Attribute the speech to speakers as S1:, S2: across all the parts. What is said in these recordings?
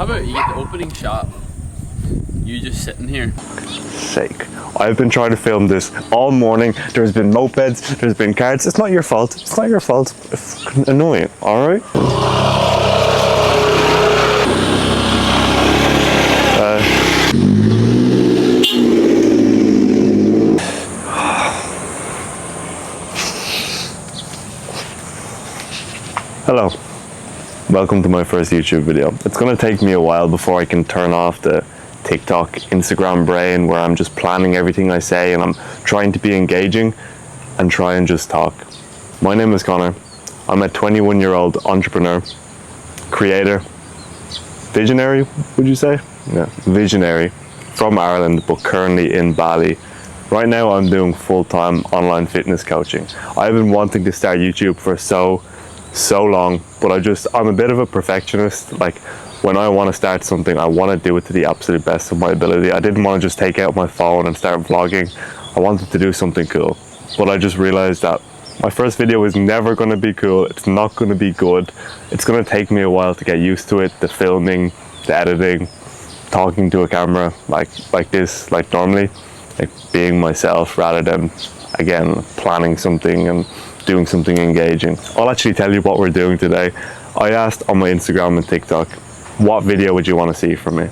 S1: How about you get the opening shot? You just sitting here.
S2: Sake. I've been trying to film this all morning. There's been mopeds, there's been cars. It's not your fault. It's not your fault. It's fucking annoying, alright? Hello. Welcome to my first YouTube video. It's gonna take me a while before I can turn off the TikTok, Instagram brain where I'm just planning everything I say and I'm trying to be engaging and try and just talk. My name is Connor. I'm a 21-year-old entrepreneur, creator, visionary, would you say? Yeah, visionary from Ireland, but currently in Bali. Right now I'm doing full-time online fitness coaching. I've been wanting to start YouTube for so long, but I'm a bit of a perfectionist. Like, when I want to start something, I want to do it to the absolute best of my ability. I didn't want to just take out my phone and start vlogging. I wanted to do something cool, but I just realized that my first video is never going to be cool. It's not going to be good. It's going to take me a while to get used to it, the filming, the editing, talking to a camera like this, like normally, like being myself rather than, again, planning something and doing something engaging. I'll actually tell you what we're doing today. I asked on my Instagram and TikTok, what video would you want to see from me?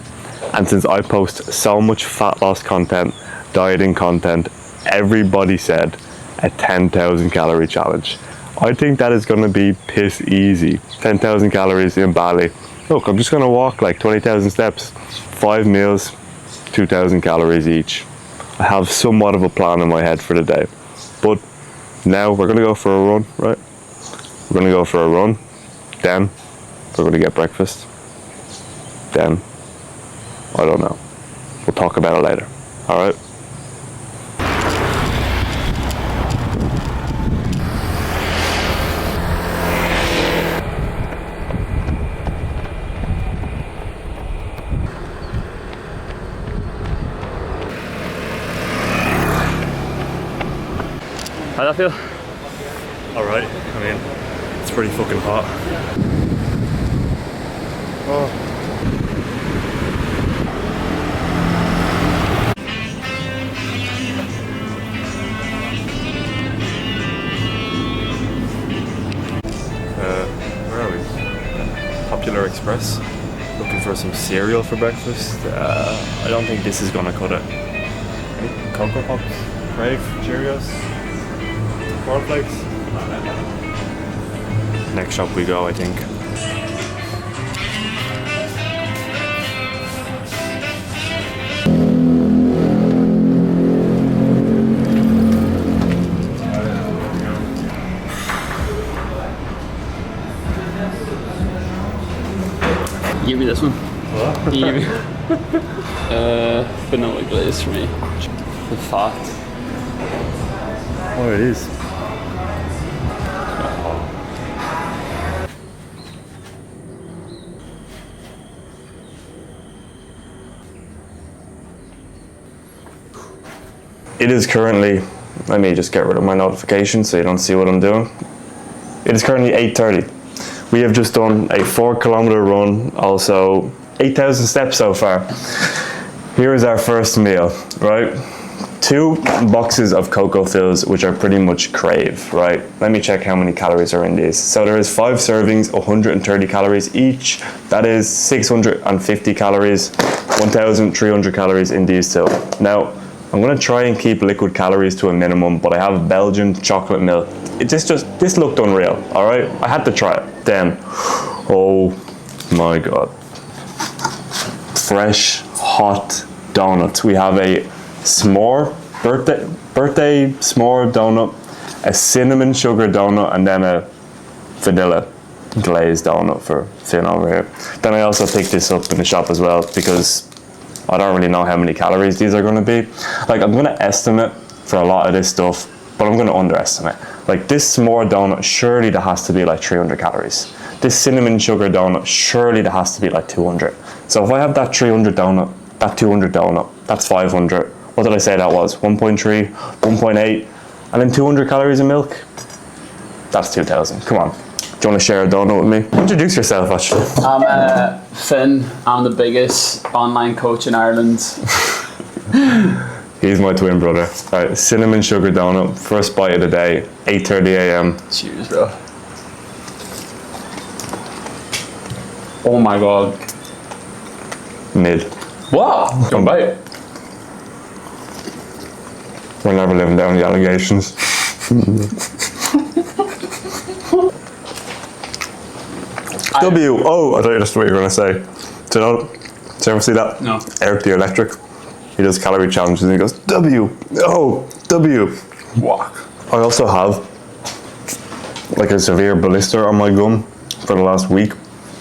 S2: And since I post so much fat loss content, dieting content, everybody said a 10,000 calorie challenge. I think that is going to be piss easy. 10,000 calories in Bali. Look, I'm just going to walk like 20,000 steps, 5 meals, 2,000 calories each. I have somewhat of a plan in my head for the day, but now we're going to go for a run, right? We're going to go for a run, then we're going to get breakfast, then I don't know. We'll talk about it later, all right?
S1: How'd that feel?
S2: Alright, I mean, it's pretty fucking hot. Oh. Where are we? Popular Express. Looking for some cereal for breakfast. I don't think this is gonna cut it. Any Cocoa Pops? Crave? Cheerios? Cornflakes? Next shop we go, I think.
S1: Give me this one.
S2: What?
S1: You give me vanilla glaze for me. The fat.
S2: Oh, it is. It is currently, let me just get rid of my notifications so you don't see what I'm doing. It is currently 8:30. We have just done a 4-kilometer run, also 8,000 steps so far. Here is our first meal, right? 2 boxes of Cocoa Fills, which are pretty much Crave, right? Let me check how many calories are in these. So there is 5 servings, 130 calories each. That is 650 calories, 1,300 calories in these 2. Now, I'm gonna try and keep liquid calories to a minimum, but I have Belgian chocolate milk. This looked unreal, all right? I had to try it. Then, oh my God. Fresh, hot donuts. We have a s'more, birthday s'more donut, a cinnamon sugar donut, and then a vanilla glazed donut for Finn over here. Then I also picked this up in the shop as well because I don't really know how many calories these are gonna be. Like, I'm gonna estimate for a lot of this stuff, but I'm gonna underestimate. Like, this s'more donut, surely there has to be like 300 calories. This cinnamon sugar donut, surely there has to be like 200. So if I have that 300 donut, that 200 donut, that's 500. What did I say that was? 1.3, 1.8, and then 200 calories of milk? That's 2,000, come on. Do you want to share a donut with me? Introduce yourself, actually.
S1: I'm Finn. I'm the biggest online coach in Ireland.
S2: He's my twin brother. All right, cinnamon sugar donut. First bite of the day, 8:30 a.m.
S1: Cheers, bro. Oh my god.
S2: Mid.
S1: What? Come bite.
S2: We're never living down the allegations. W. Oh, I thought that's what you were going to say. Do you know? Did you ever see that?
S1: No.
S2: Eric the Electric. He does calorie challenges and he goes, W. Oh, W.
S1: Walk.
S2: I also have like a severe blister on my gum for the last week.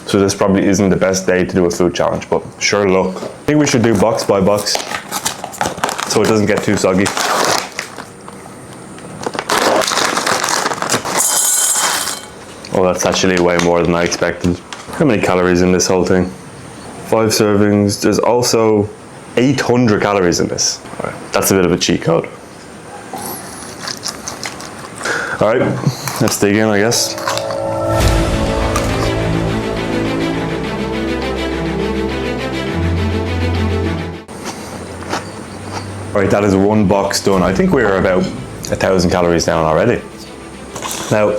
S2: So this probably isn't the best day to do a food challenge, but sure luck. I think we should do box by box so it doesn't get too soggy. Oh, that's actually way more than I expected. How many calories in this whole thing? 5 servings. There's also 800 calories in this. All right, that's a bit of a cheat code. All right, let's dig in, I guess. All right, that is one box done. I think we're about 1,000 calories down already. Now,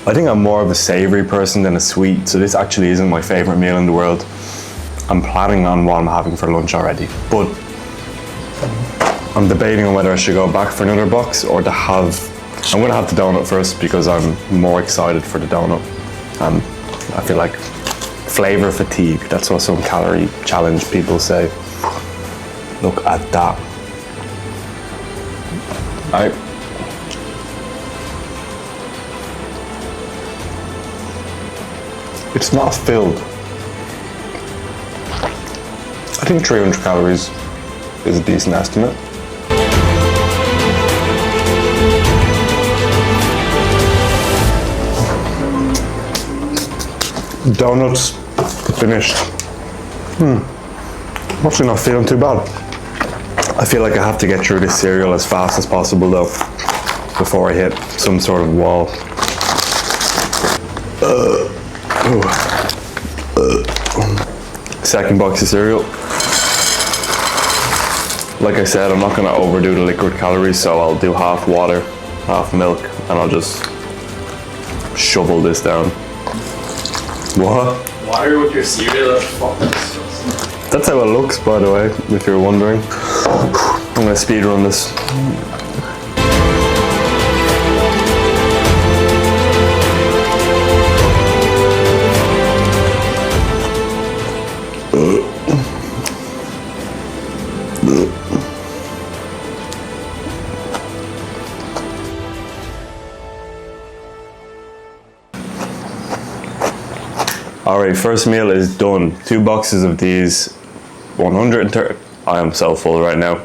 S2: I think I'm more of a savory person than a sweet, so this actually isn't my favorite meal in the world. I'm planning on what I'm having for lunch already, but I'm debating on whether I should go back for another box or to have, I'm gonna have the donut first because I'm more excited for the donut. I feel like flavor fatigue, that's what some calorie challenge people say. Look at that. All right. It's not filled. I think 300 calories is a decent estimate. Donuts finished. I'm actually not feeling too bad. I feel like I have to get through this cereal as fast as possible though, before I hit some sort of wall. Second box of cereal. Like I said, I'm not gonna overdo the liquid calories, so I'll do half water, half milk, and I'll just shovel this down. What?
S1: Water with your cereal?
S2: That's how it looks, by the way, if you're wondering. I'm gonna speed run this. Alright, first meal is done. 2 boxes of these, 130, I am so full right now.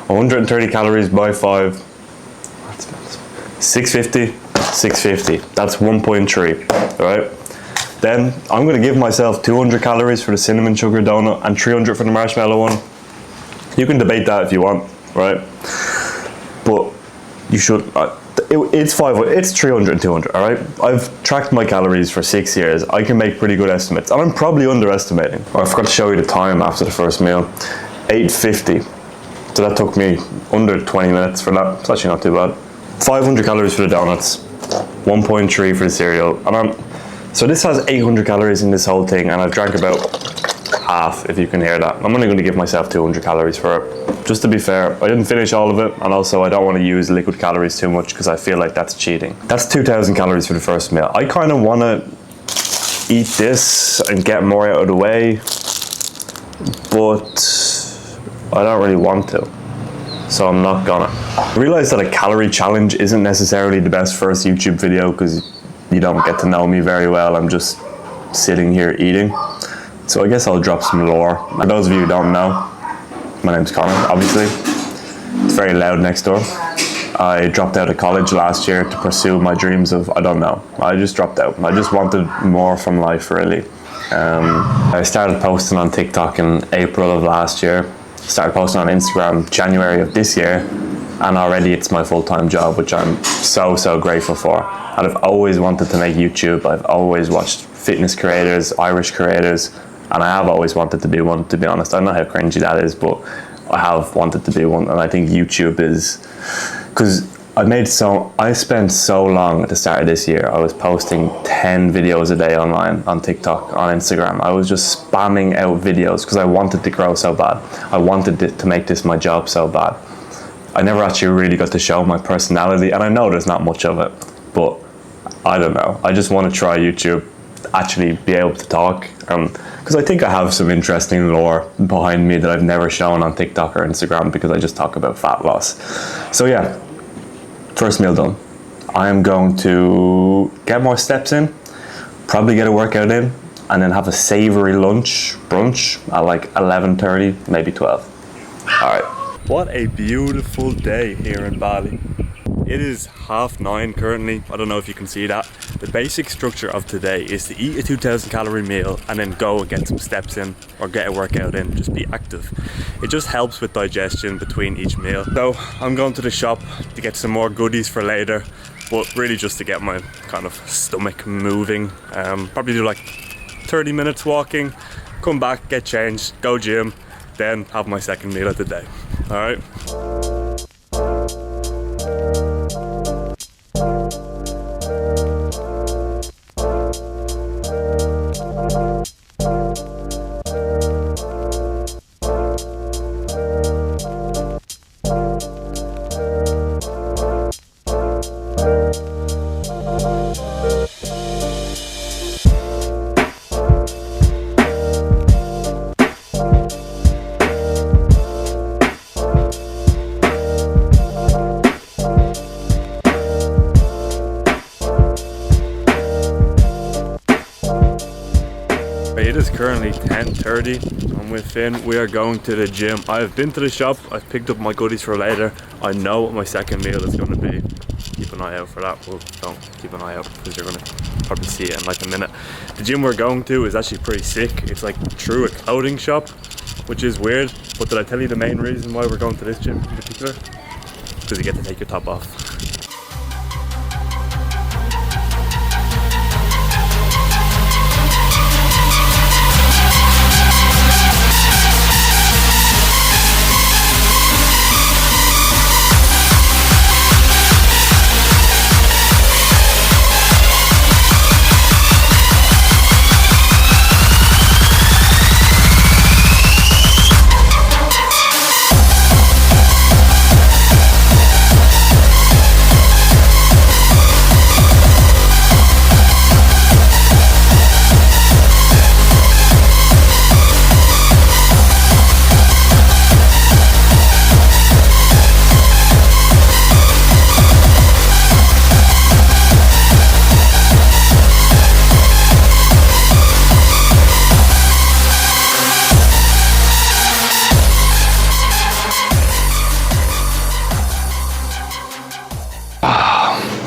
S2: 130 calories by 5, 650, 650, that's 1.3, alright? Then I'm gonna give myself 200 calories for the cinnamon sugar donut and 300 for the marshmallow one. You can debate that if you want, right? But you should, it's 300 and 200, all right? I've tracked my calories for 6 years. I can make pretty good estimates, and I'm probably underestimating. Oh, I forgot to show you the time after the first meal. 8:50. So that took me under 20 minutes for that. It's actually not too bad. 500 calories for the donuts, 1.3 for the cereal. And so this has 800 calories in this whole thing, and I've drank about half, if you can hear that. I'm only going to give myself 200 calories for it. Just to be fair, I didn't finish all of it, and also I don't want to use liquid calories too much because I feel like that's cheating. That's 2,000 calories for the first meal. I kind of want to eat this and get more out of the way, but I don't really want to, so I'm not gonna. I realized that a calorie challenge isn't necessarily the best first YouTube video because you don't get to know me very well. I'm just sitting here eating. So I guess I'll drop some lore. For those of you who don't know, my name's Connor, obviously. It's very loud next door. I dropped out of college last year to pursue my dreams of, I don't know. I just dropped out. I just wanted more from life, really. I started posting on TikTok in April of last year. Started posting on Instagram January of this year. and already it's my full-time job, which I'm so grateful for. And I've always wanted to make YouTube. I've always watched fitness creators, Irish creators, and I have always wanted to do one, to be honest. I don't know how cringy that is, but I have wanted to do one. And I think YouTube is, because I spent so long at the start of this year. I was posting 10 videos a day online, on TikTok, on Instagram. I was just spamming out videos because I wanted to grow so bad. I wanted to make this my job so bad. I never actually really got to show my personality, and I know there's not much of it, but I don't know. I just want to try YouTube, actually be able to talk, because I think I have some interesting lore behind me that I've never shown on TikTok or Instagram, because I just talk about fat loss. So yeah, first meal done. I am going to get more steps in, probably get a workout in, and then have a savory brunch at like 11:30, maybe 12. All right. What a beautiful day here in Bali. It is 9:30 currently. I don't know if you can see that. The basic structure of today is to eat a 2,000 calorie meal and then go and get some steps in or get a workout in, just be active. It just helps with digestion between each meal. So I'm going to the shop to get some more goodies for later, but really just to get my kind of stomach moving. Probably do like 30 minutes walking, come back, get changed, go gym, then have my second meal of the day. All right. It is currently 10:30. I'm with Finn. We are going to the gym. I've been to the shop. I've picked up my goodies for later. I know what my second meal is going to be. Keep an eye out for that. Well, don't keep an eye out because you're going to probably see it in like a minute. The gym we're going to is actually pretty sick. It's like through a clothing shop, which is weird. But did I tell you the main reason why we're going to this gym in particular? Because you get to take your top off.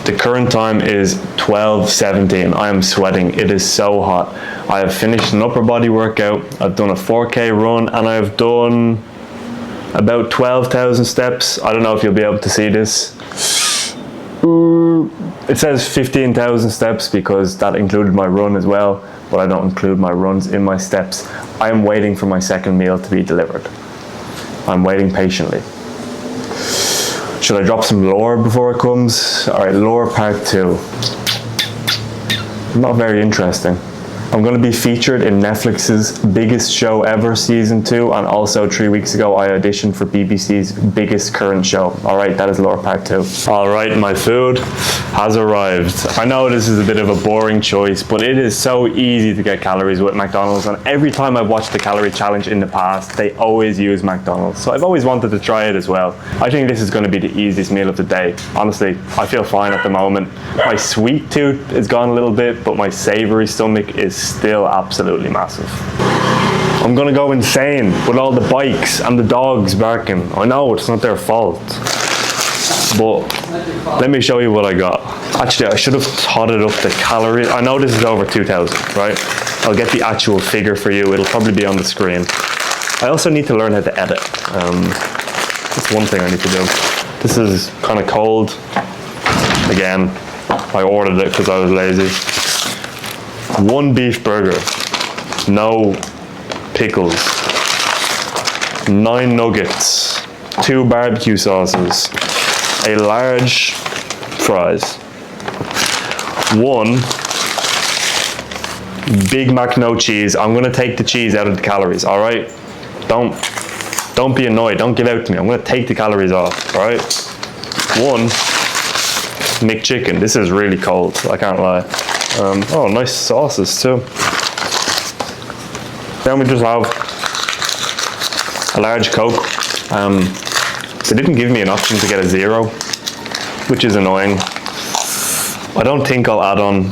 S2: The current time is 12:17. I am sweating. It is so hot. I have finished an upper body workout. I've done a 4K run and I've done about 12,000 steps. I don't know if you'll be able to see this. It says 15,000 steps because that included my run as well, but I don't include my runs in my steps. I am waiting for my second meal to be delivered. I'm waiting patiently. Should I drop some lore before it comes? All right, lore part 2. Not very interesting. I'm going to be featured in Netflix's Biggest Show Ever Season 2, and also 3 weeks ago I auditioned for BBC's Biggest Current Show. Alright, that is lore part 2. Alright, my food has arrived. I know this is a bit of a boring choice, but it is so easy to get calories with McDonald's, and every time I've watched the calorie challenge in the past, they always use McDonald's. So I've always wanted to try it as well. I think this is going to be the easiest meal of the day. Honestly, I feel fine at the moment. My sweet tooth is gone a little bit, but my savory stomach is still absolutely massive. I'm gonna go insane with all the bikes and the dogs barking. I know it's not their fault, but let me show you what I got. Actually, I should have totted up the calories. I know this is over 2,000, right? I'll get the actual figure for you. It'll probably be on the screen. I also need to learn how to edit. That's one thing I need to do. This is kind of cold. Again, I ordered it because I was lazy. 1 beef burger, no pickles. 9 nuggets, 2 barbecue sauces, a large fries, 1 Big Mac no cheese. I'm gonna take the cheese out of the calories, all right? Don't be annoyed, don't give out to me. I'm gonna take the calories off, all right? 1 McChicken. This is really cold, I can't lie. Oh, nice sauces too. Then we just have a large Coke. They didn't give me an option to get a 0, which is annoying. I don't think I'll add on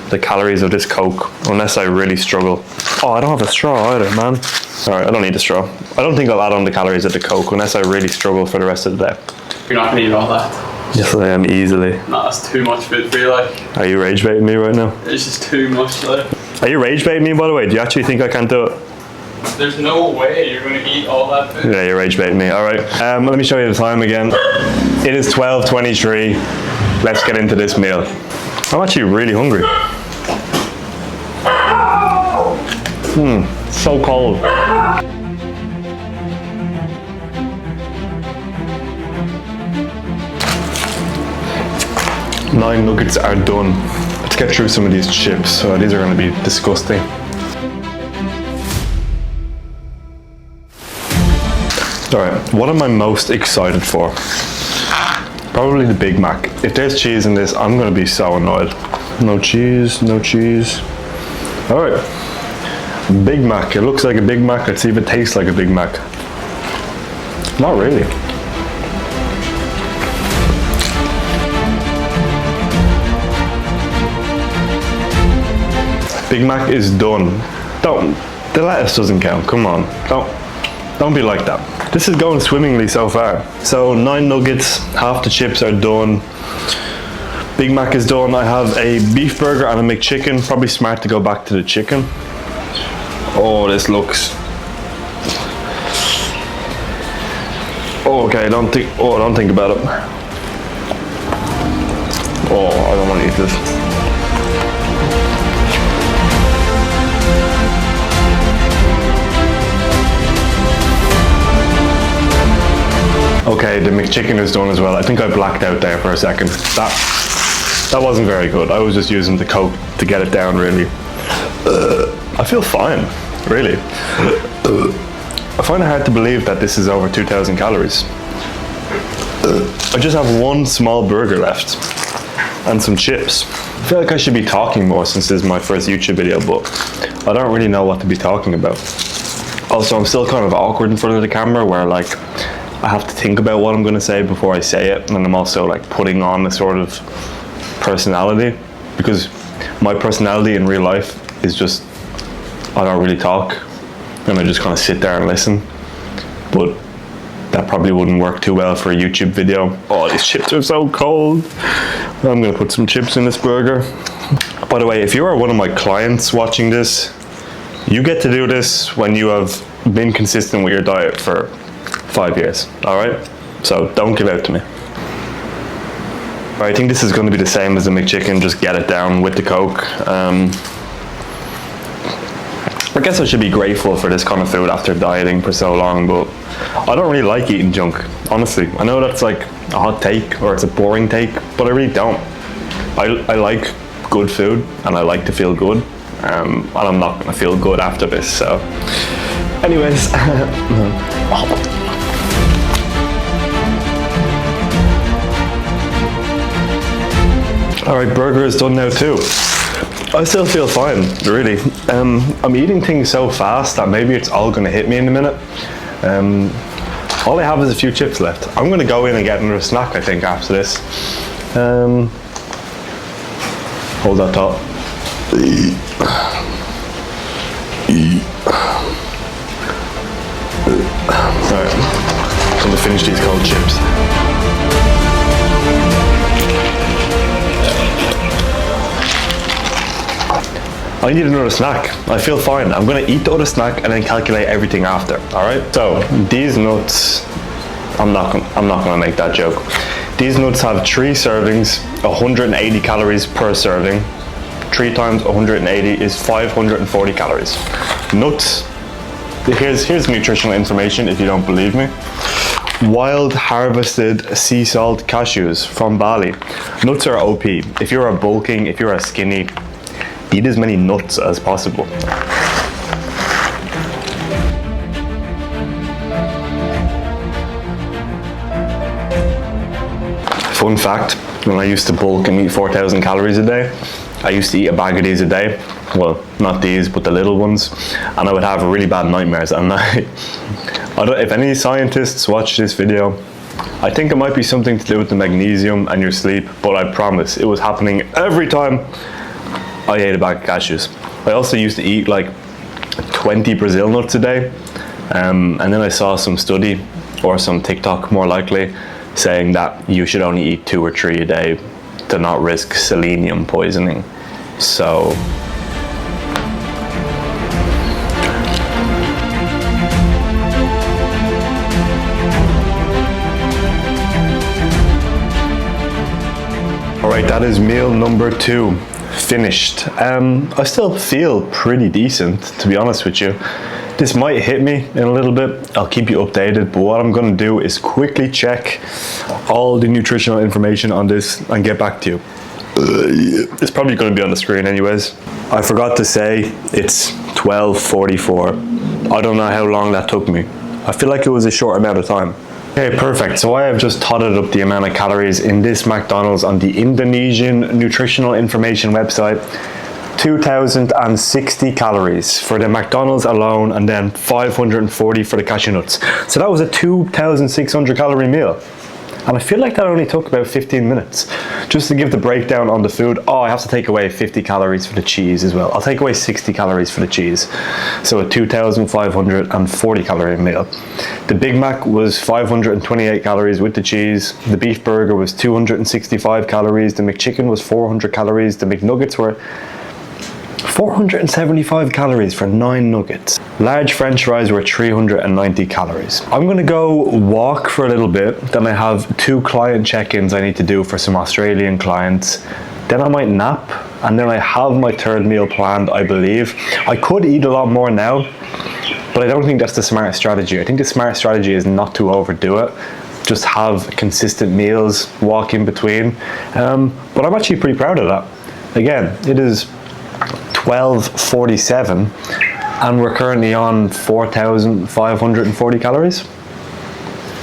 S2: the calories of this Coke unless I really struggle. Oh, I don't have a straw either, man. All right, I don't need a straw. I don't think I'll add on the calories of the Coke unless I really struggle for the rest of the day.
S1: You're not gonna eat all that.
S2: Yes, I am, easily.
S1: No, that's too much food for you, like.
S2: Are you rage baiting me right now?
S1: It's just too much, like.
S2: Are you rage baiting me, by the way? Do you actually think I can't do it?
S1: There's no way you're gonna eat all that food.
S2: Yeah, you're rage baiting me. All right. Let me show you the time again. It is 12:23. Let's get into this meal. I'm actually really hungry. So cold. Nine nuggets are done. Let's get through some of these chips. These are going to be disgusting. Alright, what am I most excited for? Probably the Big Mac. If there's cheese in this, I'm going to be so annoyed. No cheese, no cheese. Alright, Big Mac. It looks like a Big Mac. Let's see if it tastes like a Big Mac. Not really. Big Mac is done. The lettuce doesn't count, come on. Don't be like that. This is going swimmingly so far. So 9 nuggets, half the chips are done. Big Mac is done. I have a beef burger and a McChicken. Probably smart to go back to the chicken. Oh, this looks... Oh, okay, don't think about it. Oh, I don't want to eat this. Okay, the McChicken is done as well. I think I blacked out there for a second. That wasn't very good. I was just using the Coke to get it down, really. I feel fine, really. I find it hard to believe that this is over 2,000 calories. I just have 1 small burger left and some chips. I feel like I should be talking more since this is my first YouTube video, but I don't really know what to be talking about. Also, I'm still kind of awkward in front of the camera where like I have to think about what I'm going to say before I say it, and I'm also like putting on a sort of personality, because my personality in real life is just I don't really talk and I just kind of sit there and listen, but that probably wouldn't work too well for a YouTube video. Oh, these chips are so cold. I'm going to put some chips in this burger. By the way, if you are one of my clients watching this, you get to do this when you have been consistent with your diet for 5 years, all right? So don't give out to me. All right, I think this is going to be the same as the McChicken, just get it down with the Coke. I guess I should be grateful for this kind of food after dieting for so long, but I don't really like eating junk, honestly. I know that's like a hot take or it's a boring take, but I really don't. I like good food and I like to feel good, and I'm not going to feel good after this, so. Anyways. All right, burger is done now too. I still feel fine, really. I'm eating things so fast that maybe it's all gonna hit me in a minute. All I have is a few chips left. I'm gonna go in and get another snack, I think, after this. Hold that thought. All right, I'm gonna finish these cold chips. I need another snack. I feel fine. I'm gonna eat the other snack and then calculate everything after, all right? So, these nuts I'm not gonna make that joke. These nuts have 3 servings, 180 calories per serving. 3 times 180 is 540 calories. Nuts, here's nutritional information if you don't believe me. Wild harvested sea salt cashews from Bali. Nuts are OP. If you are bulking, if you are skinny, eat as many nuts as possible. Fun fact, when I used to bulk and eat 4,000 calories a day, I used to eat a bag of these a day. Well, not these, but the little ones. And I would have really bad nightmares at night. If any scientists watch this video, I think it might be something to do with the magnesium and your sleep, but I promise it was happening every time I ate a bag of cashews. I also used to eat like 20 Brazil nuts a day. And then I saw some study, or some TikTok more likely, saying that you should only eat 2 or 3 a day to not risk selenium poisoning. So alright, that is meal number 2 finished. I still feel pretty decent, to be honest with you. This might hit me in a little bit. I'll keep you updated, but what I'm gonna do is quickly check all the nutritional information on this and get back to you. It's probably gonna be on the screen anyways. I forgot to say it's 12:44. I don't know how long that took me. I feel like it was a short amount of time. Okay, perfect. So I have just totted up the amount of calories in this McDonald's on the Indonesian nutritional information website. 2,060 calories for the McDonald's alone, and then 540 for the cashew nuts. So that was a 2,600 calorie meal. And I feel like that only took about 15 minutes. Just to give the breakdown on the food, I have to take away 50 calories for the cheese as well. I'll take away 60 calories for the cheese. So a 2,540 calorie meal. The Big Mac was 528 calories with the cheese. The beef burger was 265 calories. The McChicken was 400 calories. The McNuggets were 475 calories for 9 nuggets. Large French fries were 390 calories. I'm gonna go walk for a little bit. Then I have 2 client check-ins I need to do for some Australian clients. Then I might nap, and then I have my 3rd meal planned, I believe. I could eat a lot more now, but I don't think that's the smart strategy. I think the smart strategy is not to overdo it. Just have consistent meals, walk in between. But I'm actually pretty proud of that. Again, it is 12:47 and we're currently on 4,540 calories.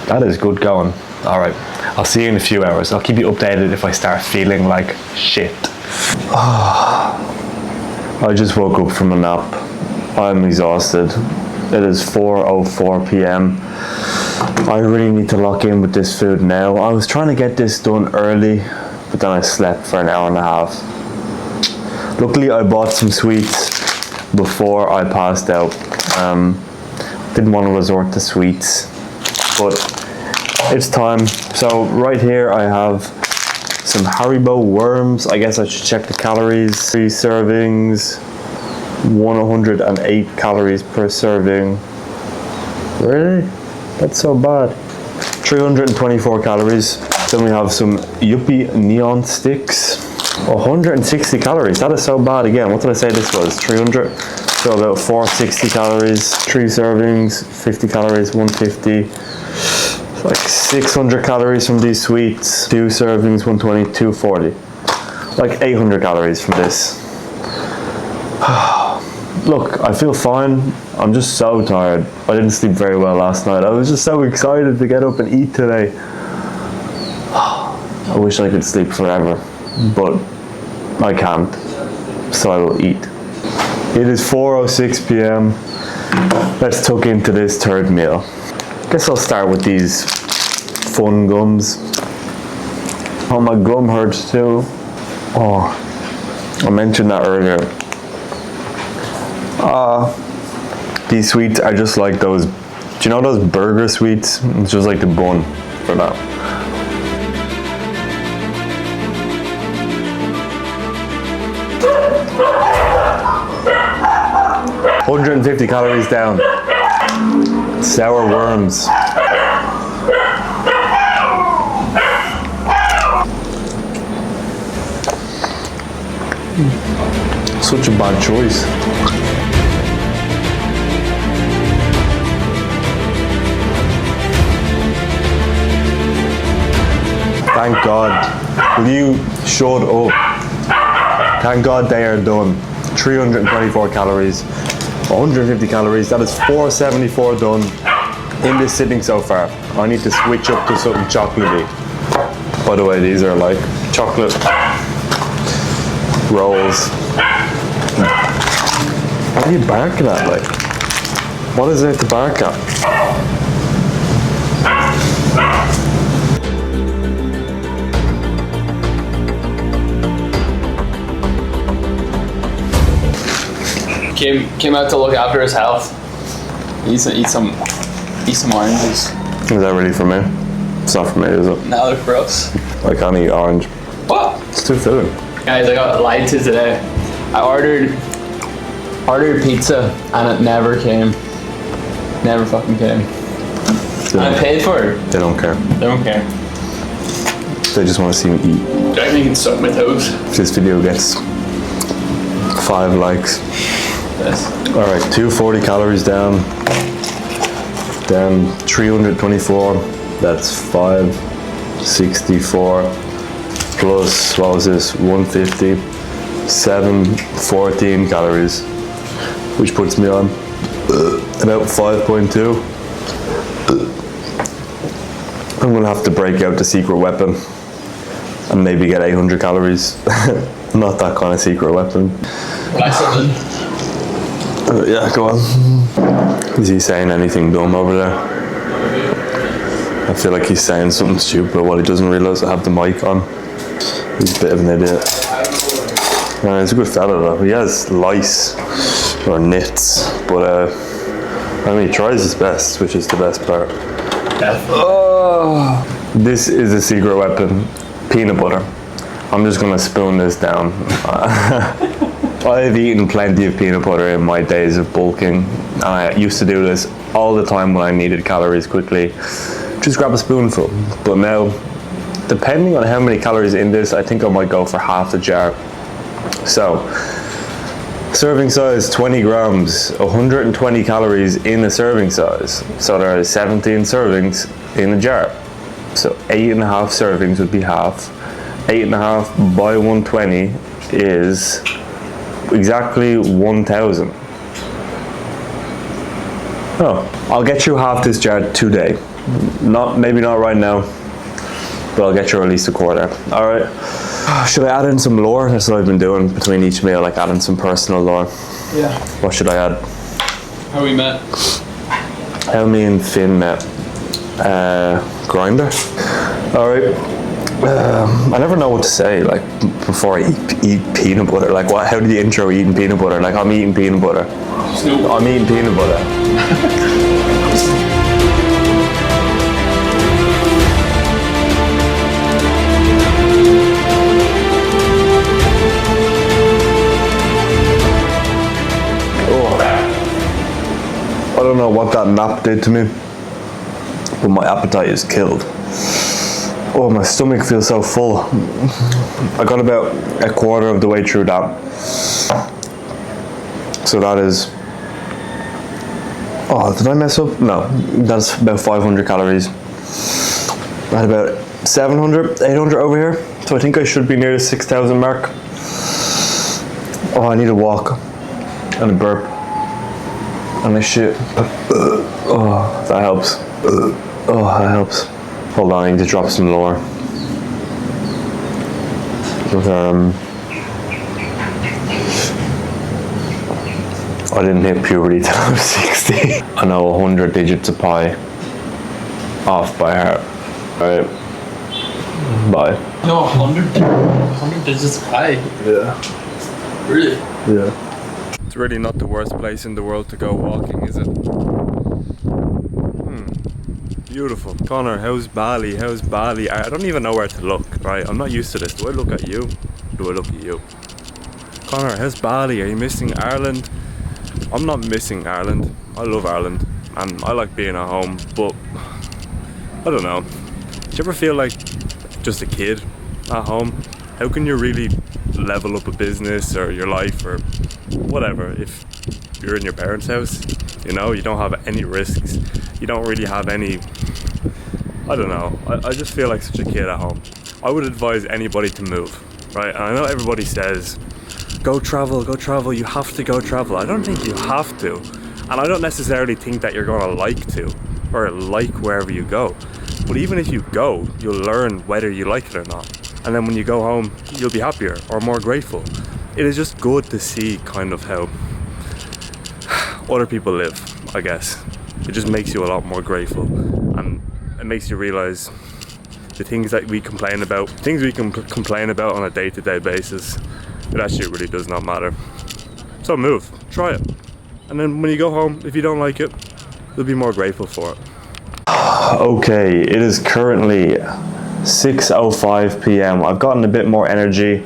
S2: That is good going. All right, I'll see you in a few hours. I'll keep you updated if I start feeling like shit. I just woke up from a nap. I'm exhausted. It is 4:04 p.m. I really need to lock in with this food now. I was trying to get this done early, but then I slept for an hour and a half. Luckily, I bought some sweets before I passed out. Didn't want to resort to sweets, but it's time. So right here I have some Haribo worms. I guess I should check the calories. 3 servings, 108 calories per serving. Really? That's so bad. 324 calories. Then we have some Yuppie neon sticks. 160 calories. That is so bad again. What did I say this was? 300? So about 460 calories. 3 servings, 50 calories, 150. It's like 600 calories from these sweets. 2 servings, 120, 240. Like 800 calories from this. Look, I feel fine. I'm just so tired. I didn't sleep very well last night. I was just so excited to get up and eat today. I wish I could sleep forever, but I can't, so I will eat. It is 4:06 p.m. Let's tuck into this 3rd meal. Guess I'll start with these fun gums. Oh, my gum hurts too. Oh, I mentioned that earlier. These sweets are just like those, do you know those burger sweets? It's just like the bun for that. 150 calories down. Sour worms. Such a bad choice. Thank God. Will you shut up? Thank God they are done. 324 calories, 150 calories. That is 474 done in this sitting so far. I need to switch up to something chocolatey. By the way, these are like chocolate rolls. What are you barking at? Like, what is there to bark at?
S1: Came out to look after his health. Eat some oranges.
S2: Is that really for me? It's not for me, is it?
S1: Now they're for us.
S2: I can't eat orange.
S1: What?
S2: It's too filling.
S1: Guys, I got lied to today. I ordered pizza and it never came. Never fucking came. And I paid for it.
S2: They don't care.
S1: They don't care.
S2: They just want to see me eat.
S1: Do I think you can suck my toes?
S2: If this video gets 5 likes.
S1: Yes.
S2: Alright, 240 calories down. Then 324. That's 564. Plus, what was this? 150. 714 calories. Which puts me on about 5.2. I'm gonna have to break out the secret weapon and maybe get 800 calories. Not that kind of secret weapon. Yeah, go on. Is he saying anything dumb over there? I feel like he's saying something stupid, but what he doesn't realise I have the mic on. He's a bit of an idiot. He's a good fella though. He has lice or nits, but I mean, he tries his best, which is the best part. Oh, this is a secret weapon. Peanut butter. I'm just gonna spoon this down. I've eaten plenty of peanut butter in my days of bulking. I used to do this all the time when I needed calories quickly. Just grab a spoonful. But now, depending on how many calories in this, I think I might go for half the jar. So, serving size 20 grams, 120 calories in a serving size. So there are 17 servings in a jar. So 8.5 servings would be half. 8.5 by 120 is exactly 1,000. Oh, I'll get you half this jar today. Maybe not right now, but I'll get you at least a quarter. All right. Should I add in some lore? That's what I've been doing between each meal, like adding some personal lore.
S1: Yeah.
S2: What should I add?
S1: How we met?
S2: How me and Finn met. Grinder. All right. I never know what to say, like, before I eat peanut butter. Like, what? How did you intro eating peanut butter? Like, I'm eating peanut butter.
S1: Snoop.
S2: I'm eating peanut butter. Oh. I don't know what that nap did to me, but my appetite is killed. Oh, my stomach feels so full. I got about a quarter of the way through that. So that is... Oh, did I mess up? No, that's about 500 calories. I had about 700, 800 over here. So I think I should be near the 6,000 mark. Oh, I need a walk and a burp and a shit. Oh, that helps. Oh, that helps. Hold on, I need to drop some lore. I didn't hit puberty till I was 60. I know 100 digits of pi off by heart. Alright. Bye.
S1: No, 100 digits of pi.
S2: Yeah.
S1: Really?
S2: Yeah. It's really not the worst place in the world to go walking, is it? Beautiful. Connor, how's Bali? How's Bali? I don't even know where to look, right? I'm not used to this. Do I look at you? Do I look at you? Connor, how's Bali? Are you missing Ireland? I'm not missing Ireland. I love Ireland and I like being at home, but I don't know. Do you ever feel like just a kid at home? How can you really level up a business or your life or whatever. If you're in your parents' house, you know, you don't have any risks, you don't really have any, I don't know, I just feel like such a kid at home. I would advise anybody to move, right? And I know everybody says, go travel, you have to go travel. I don't think you have to. And I don't necessarily think that you're gonna like to, or like wherever you go. But even if you go, you'll learn whether you like it or not. And then when you go home, you'll be happier or more grateful. It is just good to see kind of how other people live, I guess. It just makes you a lot more grateful. And it makes you realize the things that we complain about, things we can complain about on a day-to-day basis, it actually really does not matter. So move, try it. And then when you go home, if you don't like it, you'll be more grateful for it. Okay, it is currently 6:05 p.m. I've gotten a bit more energy.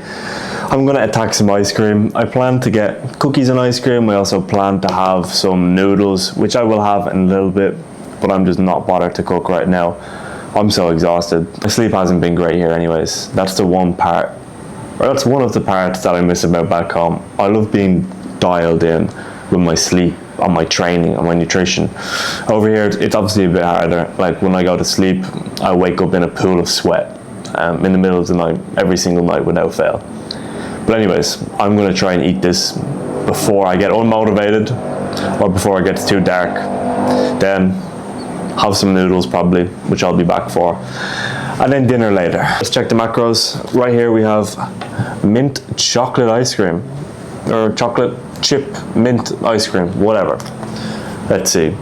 S2: I'm gonna attack some ice cream. I plan to get cookies and ice cream. I also plan to have some noodles, which I will have in a little bit, but I'm just not bothered to cook right now. I'm so exhausted. My sleep hasn't been great here anyways. That's the one part, or that's one of the parts that I miss about back home. I love being dialed in with my sleep, on my training, on my nutrition. Over here, it's obviously a bit harder. Like when I go to sleep, I wake up in a pool of sweat in the middle of the night, every single night without fail. But anyways, I'm gonna try and eat this before I get unmotivated or before it gets too dark. Then have some noodles probably, which I'll be back for. And then dinner later. Let's check the macros. Right here we have mint chocolate ice cream, or chocolate chip mint ice cream, whatever. Let's see.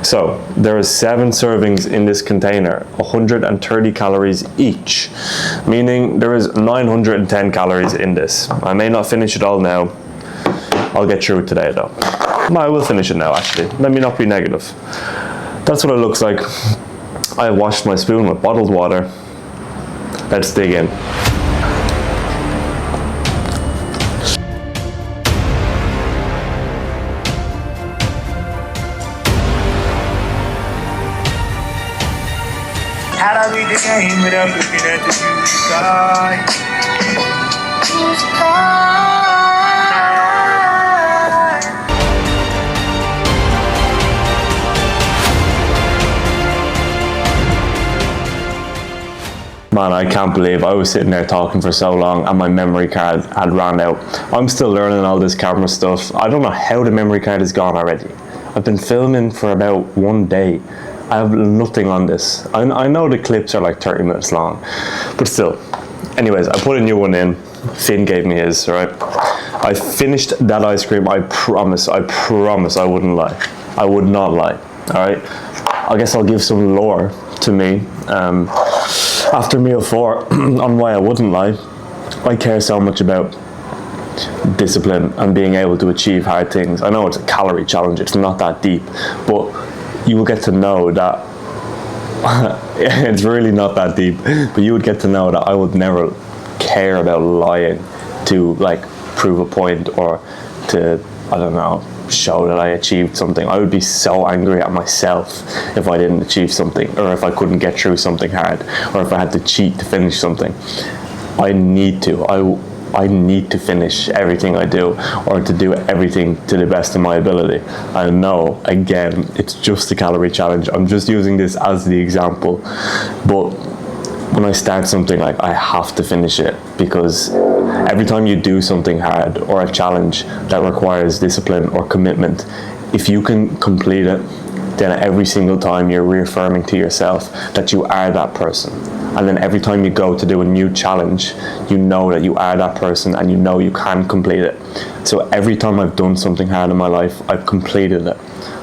S2: So there are 7 servings in this container, 130 calories each, meaning there is 910 calories in this. I may not finish it all now. I'll get through it today though. No, I will finish it now actually. Let me not be negative. That's what it looks like. I washed my spoon with bottled water. Let's dig in.
S3: Calorie the game without looking at the blue sky. Blue sky.
S2: Man, I can't believe I was sitting there talking for so long and my memory card had ran out. I'm still learning all this camera stuff. I don't know how the memory card is gone already. I've been filming for about 1 day. I have nothing on this. I know the clips are like 30 minutes long, but still. Anyways, I put a new one in. Finn gave me his, right? I finished that ice cream. I promise I wouldn't lie. I would not lie, all right? I guess I'll give some lore to me after meal 4 on why I wouldn't lie. I care so much about discipline and being able to achieve hard things. I know it's a calorie challenge, it's not that deep, but you will get to know that it's really not that deep, but you would get to know that I would never care about lying to like prove a point or to, I don't know, show that I achieved something. I would be so angry at myself if I didn't achieve something, or if I couldn't get through something hard, or if I had to cheat to finish something. I need to finish everything I do, or to do everything to the best of my ability. I know, again, it's just a calorie challenge. I'm just using this as the example, but when I start something, like, I have to finish it, because every time you do something hard or a challenge that requires discipline or commitment, if you can complete it, then every single time you're reaffirming to yourself that you are that person. And then every time you go to do a new challenge, you know that you are that person and you know you can complete it. So every time I've done something hard in my life, I've completed it.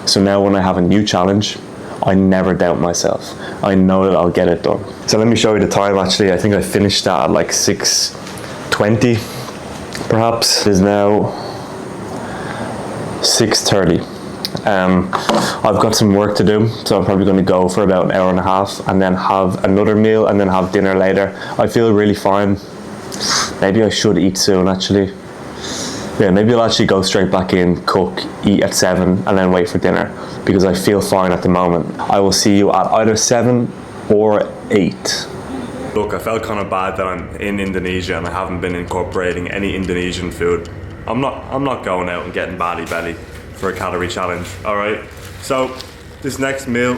S2: So now when I have a new challenge, I never doubt myself. I know that I'll get it done. So let me show you the time actually. I think I finished that at like 6:20, perhaps. It is now 6:30. I've got some work to do, so I'm probably going to go for about an hour and a half and then have another meal and then have dinner later. I feel really fine. Maybe I should eat soon actually. Yeah, maybe I'll actually go straight back in, cook, eat at 7 and then wait for dinner, because I feel fine at the moment. I will see you at either 7 or 8. Look, I felt kind of bad that I'm in Indonesia and I haven't been incorporating any Indonesian food. I'm not going out and getting Bali belly for a calorie challenge, all right? So this next meal,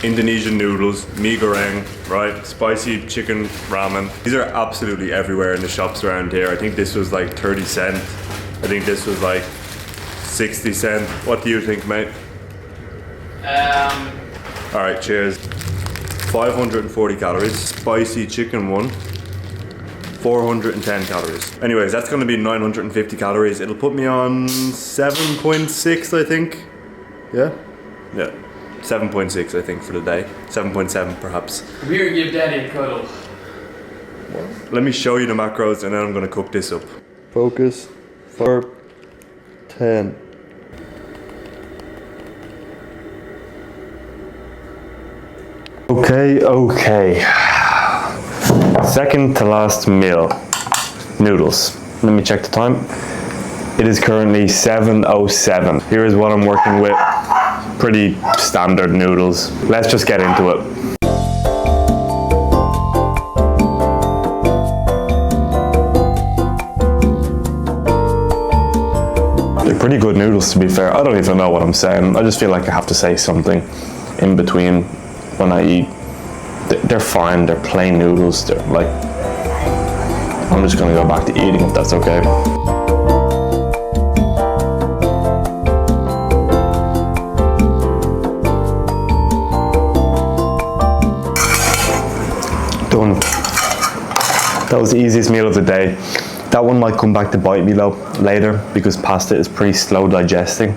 S2: Indonesian noodles, mee goreng, right? Spicy chicken ramen. These are absolutely everywhere in the shops around here. I think this was like 30 cents. I think this was like 60 cents. What do you think, mate? All right, cheers. 540 calories. Spicy chicken one. 410 calories. Anyways, that's gonna be 950 calories. It'll put me on 7.6, I think. Yeah? Yeah. 7.6, I think, for the day. 7.7, perhaps.
S1: Come here, give daddy a cuddle.
S2: Let me show you the macros and then I'm gonna cook this up. Focus. 4, 10. Okay. Second to last meal. Noodles. Let me check the time. It is currently 7:07. Here is what I'm working with. Pretty standard noodles. Let's just get into it. They're pretty good noodles, to be fair. I don't even know what I'm saying. I just feel like I have to say something in between when I eat. They're fine. They're plain noodles. They're like, I'm just gonna go back to eating if that's okay. Done. That was the easiest meal of the day. That one might come back to bite me though later because pasta is pretty slow digesting.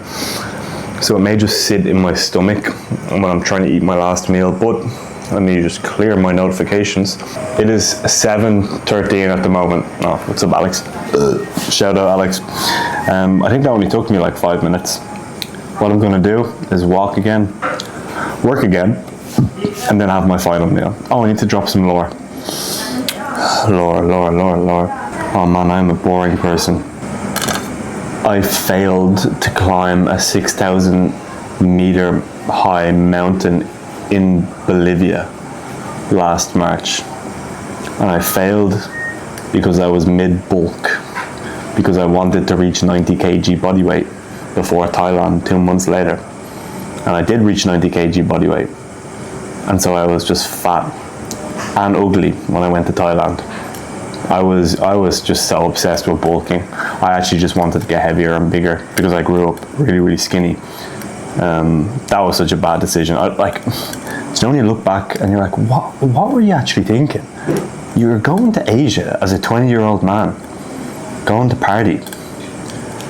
S2: So it may just sit in my stomach when I'm trying to eat my last meal, but let me just clear my notifications. It is 7:13 at the moment. Oh, what's up, Alex? Shout out, Alex. I think that only took me like 5 minutes. What I'm gonna do is walk again, work again, and then have my final meal. Oh, I need to drop some lore. Lore. Oh man, I'm a boring person. I failed to climb a 6,000 meter high mountain in Bolivia last March. And I failed because I was mid-bulk, because I wanted to reach 90 kg body weight before Thailand 2 months later. And I did reach 90 kg body weight. And so I was just fat and ugly when I went to Thailand. I was just so obsessed with bulking. I actually just wanted to get heavier and bigger because I grew up really skinny. That was such a bad decision. So when you look back and you're like, what were you actually thinking? You were going to Asia as a 20-year-old man, going to party,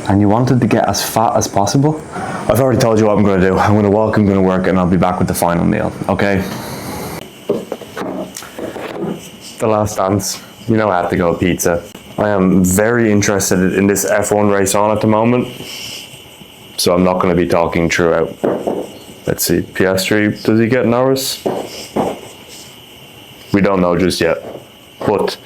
S2: and you wanted to get as fat as possible? I've already told you what I'm going to do. I'm going to walk, I'm going to work, and I'll be back with the final meal, okay? The last dance. You know I have to go pizza. I am very interested in this F1 race on at the moment, so I'm not going to be talking throughout. Let's see, Piastri, does he get Norris? We don't know just yet, but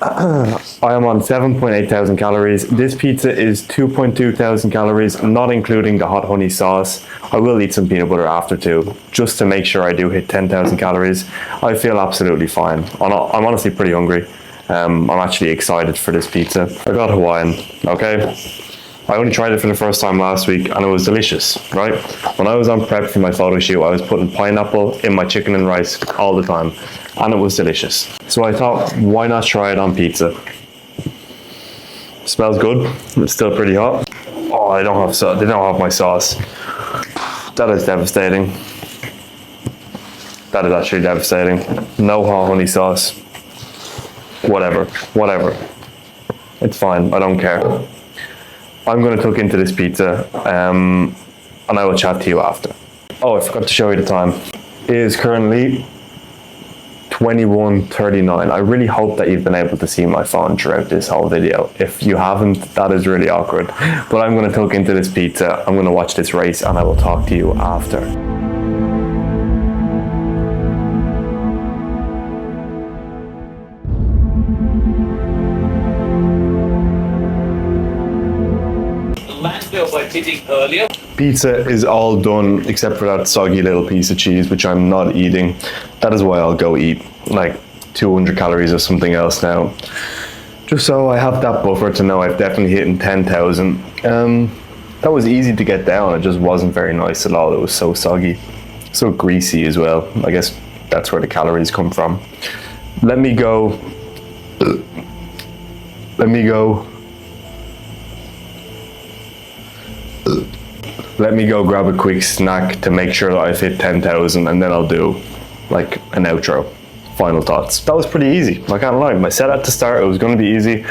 S2: I am on 7.8 thousand calories. This pizza is 2.2 thousand calories, not including the hot honey sauce. I will eat some peanut butter after too, just to make sure I do hit 10,000 calories. I feel absolutely fine. I'm honestly pretty hungry. I'm actually excited for this pizza. I got Hawaiian, okay? I only tried it for the first time last week and it was delicious, right? When I was on prep for my photo shoot, I was putting pineapple in my chicken and rice all the time, and it was delicious. So I thought, why not try it on pizza? Smells good. It's still pretty hot. Oh, they don't have my sauce. That is devastating. That is actually devastating. No hot honey sauce. Whatever. It's fine. I don't care. I'm going to tuck into this pizza, and I will chat to you after. Oh, I forgot to show you the time. It is currently 21:39. I really hope that you've been able to see my phone throughout this whole video. If you haven't, that is really awkward. But I'm going to tuck into this pizza, I'm going to watch this race, and I will talk to you after.
S4: Landfill by pitting earlier.
S2: Pizza is all done except for that soggy little piece of cheese, which I'm not eating. That is why I'll go eat like 200 calories or something else now, just so I have that buffer to know I've definitely hit 10,000. That was easy to get down. It just wasn't very nice at all. It was so soggy, so greasy as well. I guess that's where the calories come from. Let me go grab a quick snack to make sure that I've hit 10,000, and then I'll do like an outro. Final thoughts. That was pretty easy, I can't lie. I said at the start it was going to be easy.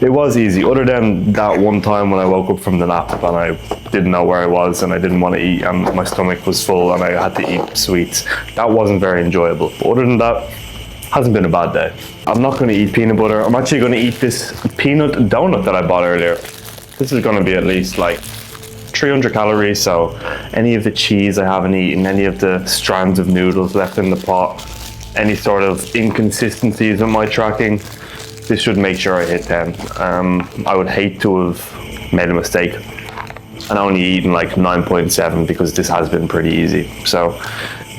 S2: It was easy, other than that one time when I woke up from the nap and I didn't know where I was and I didn't want to eat and my stomach was full and I had to eat sweets. That wasn't very enjoyable. But other than that, hasn't been a bad day. I'm not going to eat peanut butter. I'm actually going to eat this peanut donut that I bought earlier. This is going to be at least like 300 calories, so any of the cheese I haven't eaten, any of the strands of noodles left in the pot, any sort of inconsistencies in my tracking, this should make sure I hit 10. I would hate to have made a mistake and only eaten like 9.7 because this has been pretty easy. So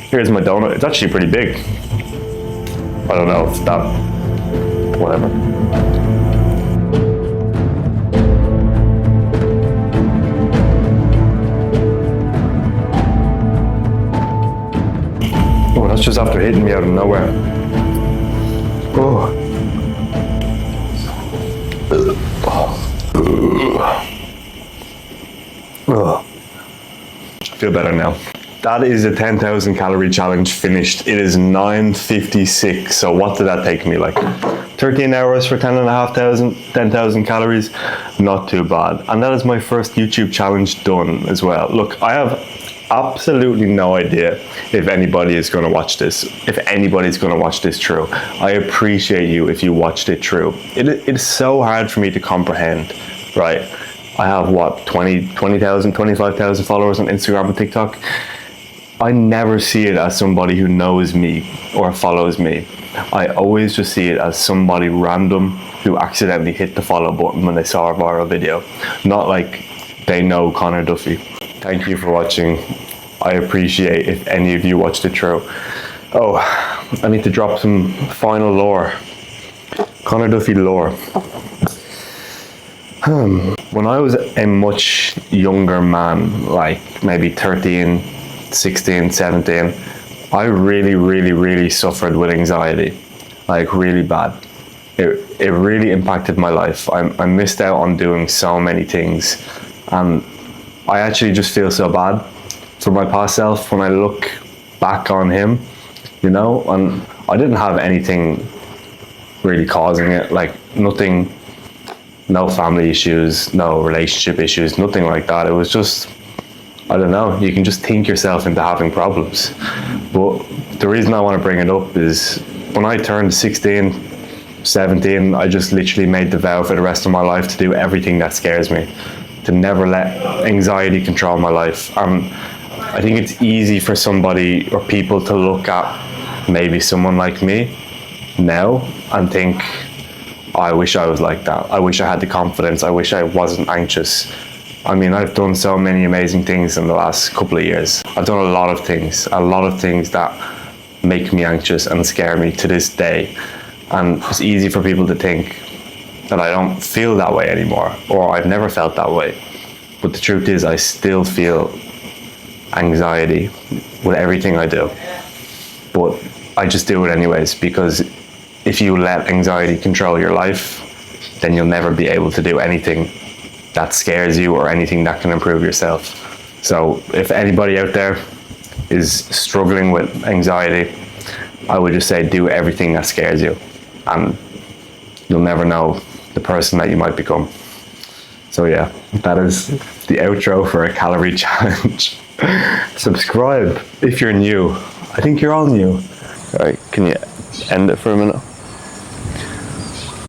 S2: here's my donut. It's actually pretty big. I don't know if that, whatever. Oh, that's just after hitting me out of nowhere. Oh. Oh. I feel better now. That is a 10,000 calorie challenge finished. It is 9:56. So what did that take me? Like 13 hours for 10,000 calories? Not too bad. And that is my first YouTube challenge done as well. Look, I have absolutely no idea if anybody is going to watch this, if anybody's going to watch this through. I appreciate you if you watched it through. It's so hard for me to comprehend, right? I have what, 20,000, 25,000 followers on Instagram and TikTok. I never see it as somebody who knows me or follows me. I always just see it as somebody random who accidentally hit the follow button when they saw a viral video. Not like they know Connor Duffy. Thank you for watching. I appreciate if any of you watched it through. Oh, I need to drop some final lore. Connor Duffy lore. When I was a much younger man, like maybe 13, 16, 17, I really suffered with anxiety, like really bad. It really impacted my life. I missed out on doing so many things, and I actually just feel so bad for my past self when I look back on him, you know, and I didn't have anything really causing it, like nothing, no family issues, no relationship issues, nothing like that. It was just, I don't know, you can just think yourself into having problems. But the reason I want to bring it up is when I turned 16, 17, I just literally made the vow for the rest of my life to do everything that scares me, to never let anxiety control my life. I think it's easy for somebody or people to look at maybe someone like me now and think, oh, I wish I was like that. I wish I had the confidence. I wish I wasn't anxious. I mean, I've done so many amazing things in the last couple of years. I've done a lot of things that make me anxious and scare me to this day. And it's easy for people to think that I don't feel that way anymore, or I've never felt that way. But the truth is, I still feel anxiety with everything I do. But I just do it anyways, because if you let anxiety control your life, then you'll never be able to do anything that scares you or anything that can improve yourself. So if anybody out there is struggling with anxiety, I would just say do everything that scares you, and you'll never know the person that you might become. So yeah, that is the outro for a calorie challenge. Subscribe if you're new. I think you're all new. All right, can you end it for a minute?